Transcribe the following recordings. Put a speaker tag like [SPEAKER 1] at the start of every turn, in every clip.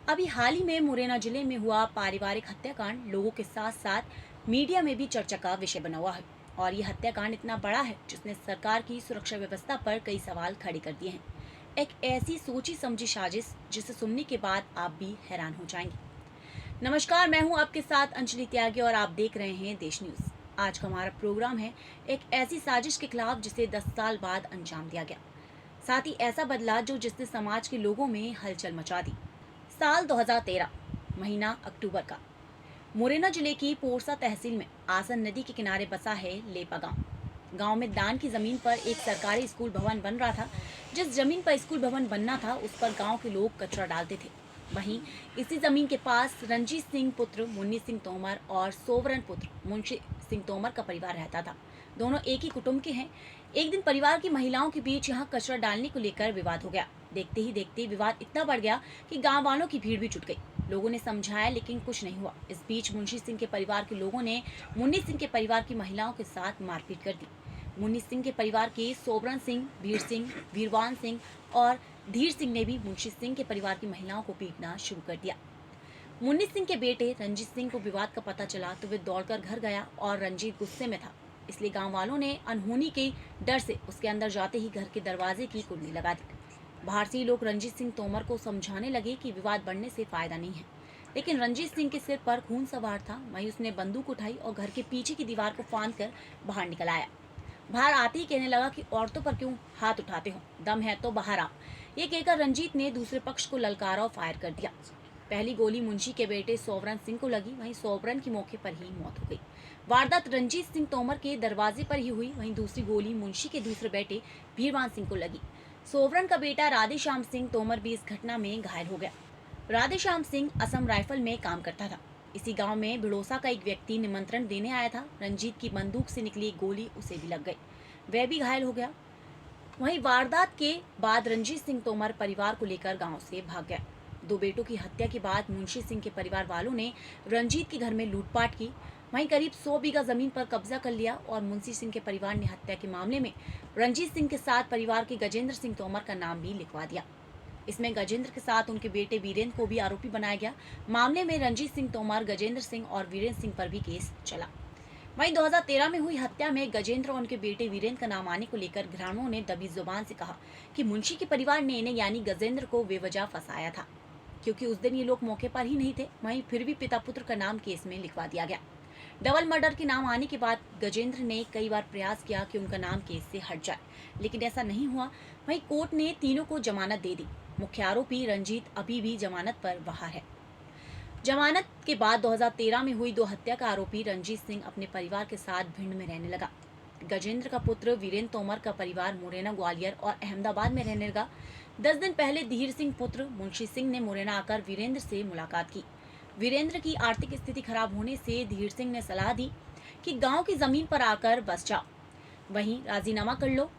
[SPEAKER 1] अभी हाल ही में मुरैना जिले में हुआ पारिवारिक हत्याकांड लोगों के साथ साथ मीडिया में भी चर्चा का विषय बना हुआ है। और ये हत्याकांड इतना बड़ा है जिसने सरकार की सुरक्षा व्यवस्था पर कई सवाल खड़े कर दिए हैं। एक ऐसी सोची समझी साजिश जिसे सुनने के बाद आप भी हैरान हो जाएंगे। नमस्कार, मैं हूं आपके साथ अंजलि त्यागी और आप देख रहे हैं देश न्यूज। आज का हमारा प्रोग्राम है एक ऐसी साजिश के खिलाफ जिसे 10 साल बाद अंजाम दिया गया, साथ ही ऐसा बदला जिसने समाज के लोगों में हलचल मचा दी। साल 2013, महीना अक्टूबर का। मुरैना जिले की पोरसा तहसील में आसन नदी के किनारे बसा है लेपा गांव। गांव में दान की जमीन पर एक सरकारी स्कूल भवन बन रहा था। जिस जमीन पर स्कूल भवन बनना था उस पर गांव के लोग कचरा डालते थे। वहीं इसी जमीन के पास रंजीत सिंह पुत्र मुन्नी सिंह तोमर और सोवरन पुत्र मुंशी सिंह तोमर का परिवार रहता था। दोनों एक ही कुटुंब के हैं। एक दिन परिवार की महिलाओं के बीच यहाँ कचरा डालने को लेकर विवाद हो गया। देखते ही देखते विवाद इतना बढ़ गया कि गांव वालों की भीड़ भी जुट गई। लोगों ने समझाया लेकिन कुछ नहीं हुआ। इस बीच मुंशी सिंह के परिवार के लोगों ने मुन्नी सिंह के परिवार की महिलाओं के साथ मारपीट कर दी। मुन्नी सिंह के परिवार के सोबरन सिंह, वीर सिंह, वीरवान सिंह और धीर सिंह ने भी मुंशी सिंह के परिवार की महिलाओं को पीटना शुरू कर दिया। मुन्नी सिंह के बेटे रंजीत सिंह को विवाद का पता चला तो वे दौड़कर घर गया और रंजीत गुस्से में था, इसलिए गांव वालों ने अनहोनी के डर से उसके अंदर जाते ही घर के दरवाजे की कुंडी लगा दी। बाहर से लोग रंजीत सिंह तोमर को समझाने लगे कि विवाद बढ़ने से फायदा नहीं है, लेकिन रंजीत सिंह के सिर पर खून सवार था। वहीं उसने बंदूक उठाई और घर के पीछे की दीवार को फांदकर बाहर निकल आया। बाहर आते ही कहने लगा कि औरतों पर क्यों हाथ उठाते हो, दम है तो बाहर आओ। ये कहकर रंजीत ने दूसरे पक्ष को ललकारा और फायर कर दिया। पहली गोली मुंशी के बेटे सोवरन सिंह को लगी, वहीं सोवरन की मौके पर ही मौत हो गई। वारदात रंजीत सिंह तोमर के दरवाजे पर ही हुई। वहीं दूसरी गोली मुंशी के दूसरे बेटे वीरवान सिंह को लगी। सोवरन का बेटा राधेश्याम सिंह तोमर भी इस घटना में घायल हो गया। राधेश्याम सिंह असम राइफल में काम करता था। इसी गांव में भिड़ोसा का एक व्यक्ति निमंत्रण देने आया था। रंजीत की बंदूक से निकली गोली उसे भी लग गई, वह भी घायल हो गया। वहीं वारदात के बाद रंजीत सिंह तोमर परिवार को लेकर गांव से भाग गया। दो बेटों की हत्या के बाद मुंशी सिंह के परिवार वालों ने रंजीत के घर में लूटपाट की। वहीं करीब 100 बीघा जमीन पर कब्जा कर लिया और मुंशी सिंह के परिवार ने हत्या के मामले में रंजीत सिंह के साथ परिवार के गजेंद्र सिंह तोमर का नाम भी लिखवा दिया। इसमें गजेंद्र के साथ उनके बेटे वीरेंद्र को भी आरोपी बनाया गया। मामले में रंजीत सिंह तोमर, गजेंद्र सिंह और वीरेंद्र सिंह पर भी केस चला। वहीं 2013 में हुई हत्या में गजेंद्र और उनके बेटे वीरेंद्र का नाम आने को लेकर घरानों ने दबी जुबान से कहा कि मुंशी के परिवार ने इन्हें यानी गजेंद्र को बेवजह फंसाया था, क्योंकि उस दिन ये लोग मौके पर ही नहीं थे। वहीं फिर भी पिता पुत्र का नाम केस में लिखवा दिया गया। डबल मर्डर के नाम आने के बाद गजेंद्र ने कई बार प्रयास किया कि उनका नाम केस से हट जाए, लेकिन ऐसा नहीं हुआ। वहीं कोर्ट ने तीनों को जमानत दे दी। मुख्य आरोपी रंजीत अभी भी जमानत पर बाहर है। जमानत के बाद 2013 में हुई 2 हत्या का आरोपी रंजीत सिंह अपने परिवार के साथ भिंड में रहने लगा। गजेंद्र का पुत्र वीरेंद्र तोमर का परिवार मुरैना, ग्वालियर और अहमदाबाद में रहने लगा। 10 दिन पहले धीर सिंह पुत्र मुंशी सिंह ने मुरैना आकर वीरेंद्र से मुलाकात की। वीरेंद्र की आर्थिक स्थिति खराब होने से धीर सिंह ने सलाह दी कि गांव की जमीन पर आकर बस जाओ, वहीं राजीनामा कर लो।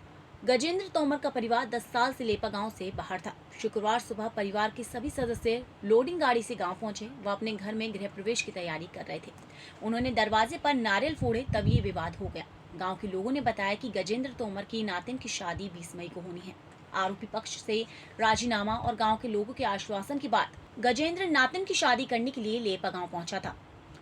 [SPEAKER 1] गजेंद्र तोमर का परिवार 10 साल से लेपा गांव से बाहर था। शुक्रवार सुबह परिवार के सभी सदस्य लोडिंग गाड़ी से गांव पहुंचे। वह अपने घर में गृह प्रवेश की तैयारी कर रहे थे। उन्होंने दरवाजे पर नारियल फोड़े, तभी ये विवाद हो गया। गांव के लोगों ने बताया कि गजेंद्र तोमर की नातिन की शादी 20 मई को होनी है। आरोपी पक्ष से राजीनामा और गांव के लोगों के आश्वासन के बाद गजेंद्र नातिन की शादी करने के लिए लेपा गांव पहुंचा था।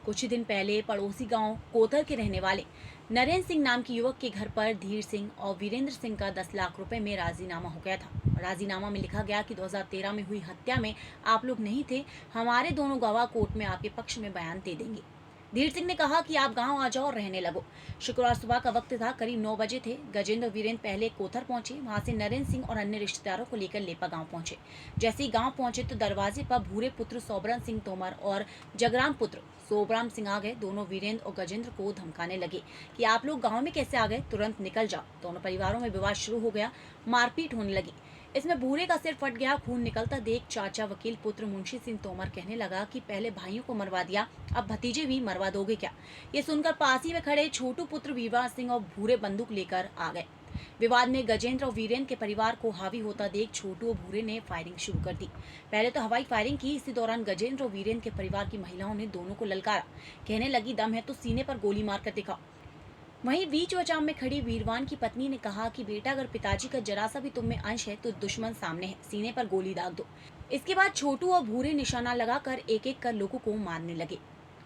[SPEAKER 1] कुछ ही दिन पहले पड़ोसी गांव कोथर के रहने वाले नरेंद्र सिंह नाम के युवक के घर पर धीर सिंह और वीरेंद्र सिंह का 10 लाख रुपए में राजीनामा हो गया था। राजीनामा में लिखा गया कि 2013 में हुई हत्या में आप लोग नहीं थे, हमारे दोनों गवाह कोर्ट में आपके पक्ष में बयान दे देंगे। धीर सिंह ने कहा कि आप गांव आ जाओ और रहने लगो। शुक्रवार सुबह का वक्त था, करीब 9 बजे थे। गजेंद्र और वीरेंद्र पहले कोथर पहुंचे। वहां से नरेंद्र सिंह और अन्य रिश्तेदारों को लेकर लेपा गांव पहुंचे। जैसे ही गांव पहुंचे तो दरवाजे पर भूरे पुत्र सोबरन सिंह तोमर और जगराम पुत्र सोबराम सिंह आ गए। दोनों वीरेंद्र और गजेंद्र को धमकाने लगे कि आप लोग गाँव में कैसे आ गए, तुरंत निकल जाओ। दोनों परिवारों में विवाद शुरू हो गया, मारपीट होने लगी। इसमें भूरे का सिर फट गया। खून निकलता देख चाचा वकील पुत्र मुंशी सिंह तोमर कहने लगा कि पहले भाइयों को मरवा दिया, अब भतीजे भी मरवा दोगे क्या। ये सुनकर पास ही में खड़े छोटू पुत्र वीरवान सिंह और भूरे बंदूक लेकर आ गए। विवाद में गजेंद्र और वीरेंद्र के परिवार को हावी होता देख छोटू और भूरे ने फायरिंग शुरू कर दी। पहले तो हवाई फायरिंग की। इसी दौरान गजेंद्र और वीरेंद्र के परिवार की महिलाओं ने दोनों को ललकारा, कहने लगी दम है तो सीने पर गोली मारकर दिखाओ। वहीं बीच वचाम में खड़ी वीरवान की पत्नी ने कहा कि बेटा, अगर पिताजी का जरा सा भी तुम में अंश है तो दुश्मन सामने है, सीने पर गोली दाग दो। इसके बाद छोटू और भूरे निशाना लगाकर एक एक कर लोगों को मारने लगे।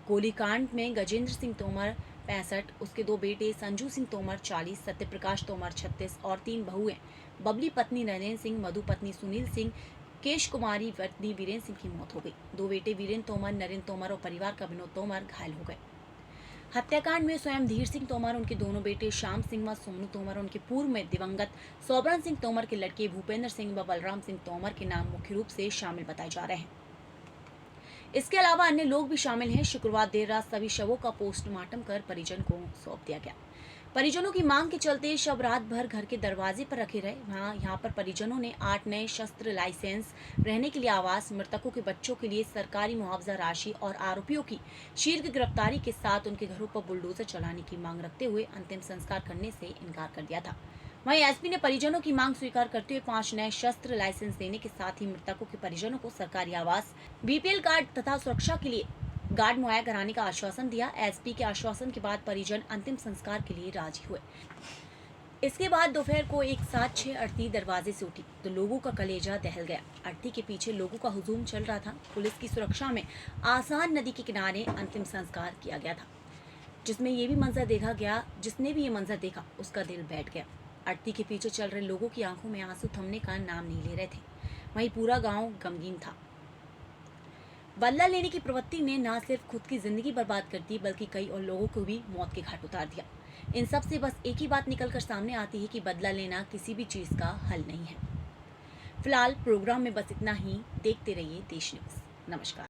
[SPEAKER 1] गोलीकांड में गजेंद्र सिंह तोमर 65, उसके 2 बेटे संजू सिंह तोमर 40, सत्यप्रकाश तोमर 36 और 3 बहुएं बबली पत्नी नरेंद्र सिंह, मधु पत्नी सुनील सिंह, केश कुमारी पत्नी वीरेंद्र सिंह की मौत हो गई। 2 बेटे वीरेंद्र तोमर, नरेंद्र तोमर और परिवार का विनोद तोमर घायल हो गए। हत्याकांड में स्वयं धीर सिंह तोमर, उनके दोनों बेटे श्याम सिंह व सोनू तोमर, उनके पूर्व में दिवंगत सोबरन सिंह तोमर के लड़के भूपेंद्र सिंह व बलराम सिंह तोमर के नाम मुख्य रूप से शामिल बताए जा रहे हैं। इसके अलावा अन्य लोग भी शामिल हैं। शुक्रवार देर रात सभी शवों का पोस्टमार्टम कर परिजन को सौंप दिया गया। परिजनों की मांग के चलते शव रात भर घर के दरवाजे पर रखे रहे। यहाँ पर परिजनों ने 8 नए शस्त्र लाइसेंस, रहने के लिए आवास, मृतकों के बच्चों के लिए सरकारी मुआवजा राशि और आरोपियों की शीघ्र गिरफ्तारी के साथ उनके घरों पर बुलडोजर चलाने की मांग रखते हुए अंतिम संस्कार करने से इनकार कर दिया था। वहीं एसपी ने परिजनों की मांग स्वीकार करते हुए 5 नए शस्त्र लाइसेंस देने के साथ ही मृतकों के परिजनों को सरकारी आवास, बीपीएल कार्ड तथा सुरक्षा के लिए गार्ड मुहैया कराने का आश्वासन दिया। एसपी के आश्वासन के बाद परिजन अंतिम संस्कार के लिए राजी हुए। इसके बाद दोपहर को एक साथ 6 अर्थी दरवाजे से उठी तो लोगों का कलेजा दहल गया। अर्थी के पीछे लोगों का हुजूम चल रहा था। पुलिस की सुरक्षा में आसान नदी के किनारे अंतिम संस्कार किया गया था, जिसने भी ये मंजर देखा उसका दिल बैठ गया। अर्थी के पीछे चल रहे लोगों की आंखों में आंसू थमने का नाम नहीं ले रहे थे। वहीं पूरा गांव गमगीन था। बदला लेने की प्रवृत्ति ने न सिर्फ खुद की जिंदगी बर्बाद कर दी बल्कि कई और लोगों को भी मौत के घाट उतार दिया। इन सब से बस एक ही बात निकलकर सामने आती है कि बदला लेना किसी भी चीज का हल नहीं है। फिलहाल प्रोग्राम में बस इतना ही। देखते रहिए देश न्यूज। नमस्कार।